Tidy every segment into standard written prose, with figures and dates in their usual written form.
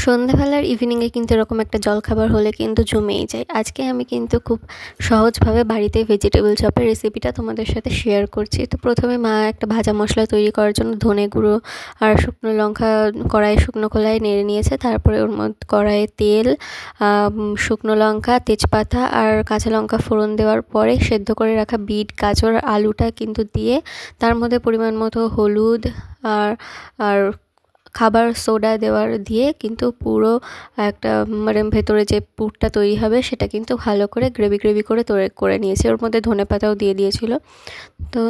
সন্ধ্যাবেলার ইভিনিংয়ে কিন্তু এরকম একটা জলখাবার হলে কিন্তু জমেই যায়। আজকে আমি কিন্তু খুব সহজভাবে বাড়িতে ভেজিটেবল চপের রেসিপিটা তোমাদের সাথে শেয়ার করছি। তো প্রথমে মা একটা ভাজা মশলা তৈরি করার জন্য ধনে গুঁড়ো আর শুকনো লঙ্কা শুকনো খোলায় নেড়ে নিয়েছে। তারপরে ওর মধ্যে কড়াইয়ে তেল, শুকনো লঙ্কা, তেজপাতা আর কাঁচা লঙ্কা ফোড়ন দেওয়ার পরে সেদ্ধ করে রাখা বিট, গাজর, আলুটা কিন্তু দিয়ে তার মধ্যে পরিমাণ মতো হলুদ আর আর খাবার সোডা দিয়ে কিন্তু পুরো একটা মানে ভেতরে যে পুরটা তৈরি হবে সেটা কিন্তু ভালো করে গ্রেভি করে করে নিয়েছি। ওর মধ্যে ধনেপাতাও দিয়ে দিয়েছিল। তো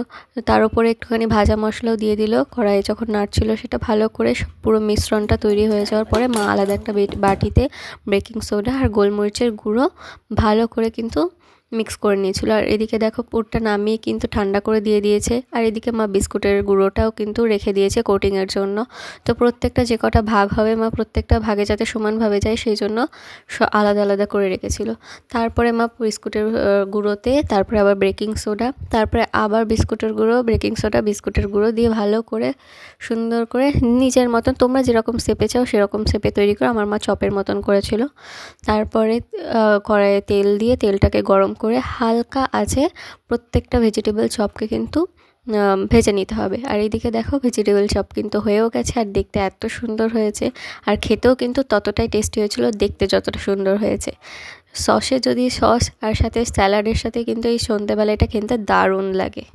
তার উপরে একটুখানি ভাজা মশলাও দিয়ে দিল। কড়াইয়ে যখন নাড়ছিল সেটা ভালো করে পুরো মিশ্রণটা তৈরি হয়ে যাওয়ার পরে মা আলাদা একটা বাটিতে বেকিং সোডা আর গোলমরিচের গুঁড়ো ভালো করে কিন্তু মিক্স করে নিয়েছিল। আর এদিকে দেখো পুরটা নামিয়ে কিন্তু ঠান্ডা করে দিয়ে দিয়েছে। আর এদিকে মা বিস্কুটের গুঁড়োটাও কিন্তু রেখে দিয়েছে কোটিংয়ের জন্য। তো প্রত্যেকটা যে কটা ভাগ হবে মা প্রত্যেকটা ভাগে যাতে সমানভাবে যায় সেই জন্য আলাদা আলাদা করে রেখেছিল। তারপরে মা বিস্কুটের গুঁড়োতে তারপরে আবার বেকিং সোডা, তারপরে আবার বিস্কুটের গুঁড়ো, বেকিং সোডা, বিস্কুটের গুঁড়ো দিয়ে ভালো করে সুন্দর করে নিজের মতন তোমরা যেরকম শেপে চাও সেরকম শেপে তৈরি করে আমার মা চপের মতন করেছিল। তারপরে কড়াইয়ে তেল দিয়ে তেলটাকে গরম করে হালকা আঁচে প্রত্যেকটা ভেজিটেবল চপকে কিন্তু ভেজে নিতে হবে। আর এইদিকে দেখো ভেজিটেবল চপ কিন্তু হয়েও গেছে আর দেখতে এত সুন্দর হয়েছে আর খেতেও কিন্তু ততটাই টেস্টি হয়েছিল দেখতে যতটা সুন্দর হয়েছে। সস আর সাথে স্যালাডের সাথে কিন্তু এই সন্ধ্যেবেলা এটা খেতে দারুণ লাগে।